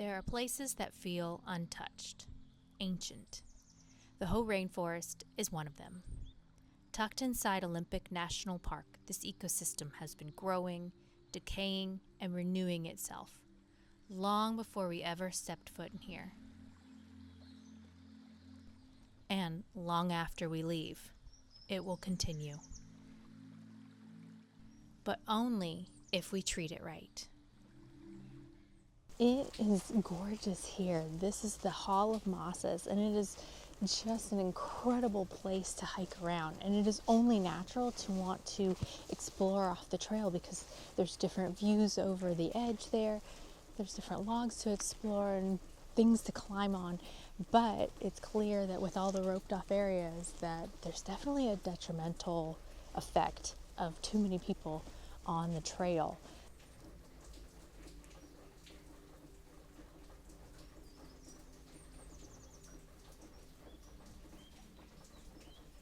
There are places that feel untouched, ancient. The Hoh Rainforest is one of them. Tucked inside Olympic National Park, this ecosystem has been growing, decaying, and renewing itself long before we ever stepped foot in here. And long after we leave, it will continue. But only if we treat it right. It is gorgeous here. This is the Hall of Mosses, and it is just an incredible place to hike around. And it is only natural to want to explore off the trail because there's different views over the edge there. There's different logs to explore and things to climb on. But it's clear that with all the roped off areas that there's definitely a detrimental effect of too many people on the trail.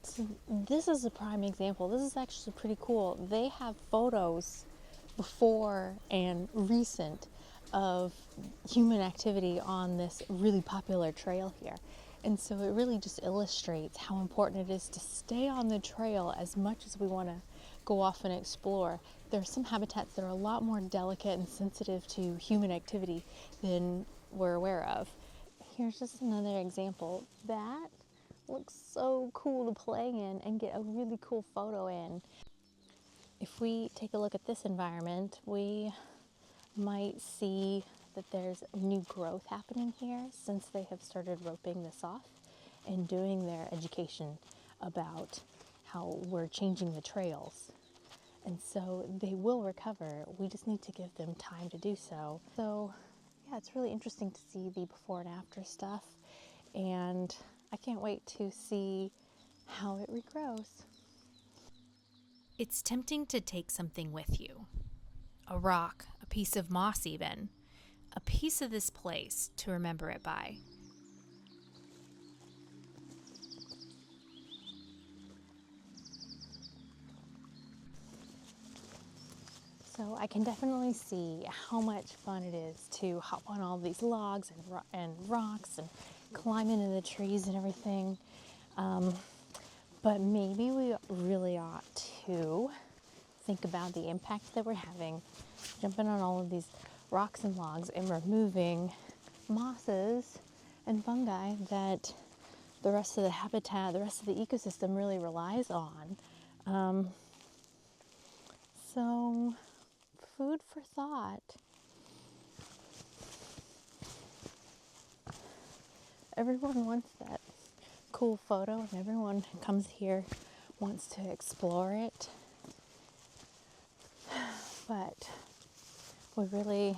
So this is a prime example. This is actually pretty cool. They have photos before and recent of human activity on this really popular trail here. And so it really just illustrates how important it is to stay on the trail as much as we want to go off and explore. There are some habitats that are a lot more delicate and sensitive to human activity than we're aware of. Here's just another example. That looks so cool to play in and get a really cool photo in. If we take a look at this environment, we might see that there's new growth happening here since they have started roping this off and doing their education about how we're changing the trails. And so they will recover. We just need to give them time to do so. So yeah, it's really interesting to see the before and after stuff. And I can't wait to see how it regrows. It's tempting to take something with you. A rock, a piece of moss even. A piece of this place to remember it by. So I can definitely see how much fun it is to hop on all these logs and rocks and climb into the trees and everything. But maybe we really ought to think about the impact that we're having, jumping on all of these rocks and logs and removing mosses and fungi that the rest of the habitat, the rest of the ecosystem really relies on. So food for thought. Everyone wants that cool photo, and everyone who comes here wants to explore it. But we really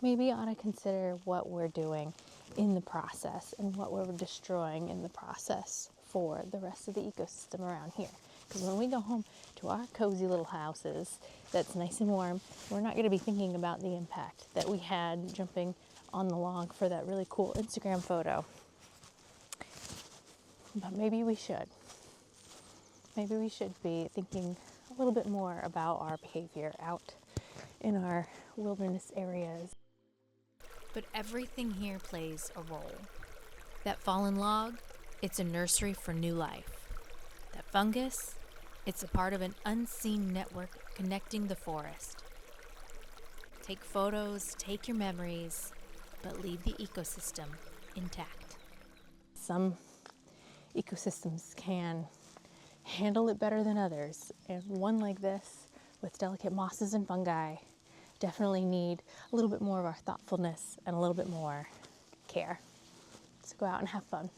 maybe ought to consider what we're doing in the process and what we're destroying in the process for the rest of the ecosystem around here. Because when we go home to our cozy little houses that's nice and warm, we're not going to be thinking about the impact that we had jumping on the log for that really cool Instagram photo. But maybe we should. Maybe we should be thinking a little bit more about our behavior out in our wilderness areas. But everything here plays a role. That fallen log, it's a nursery for new life. That fungus, it's a part of an unseen network connecting the forest. Take photos, take your memories, but leave the ecosystem intact. Some ecosystems can handle it better than others, and one like this with delicate mosses and fungi definitely need a little bit more of our thoughtfulness and a little bit more care. So go out and have fun.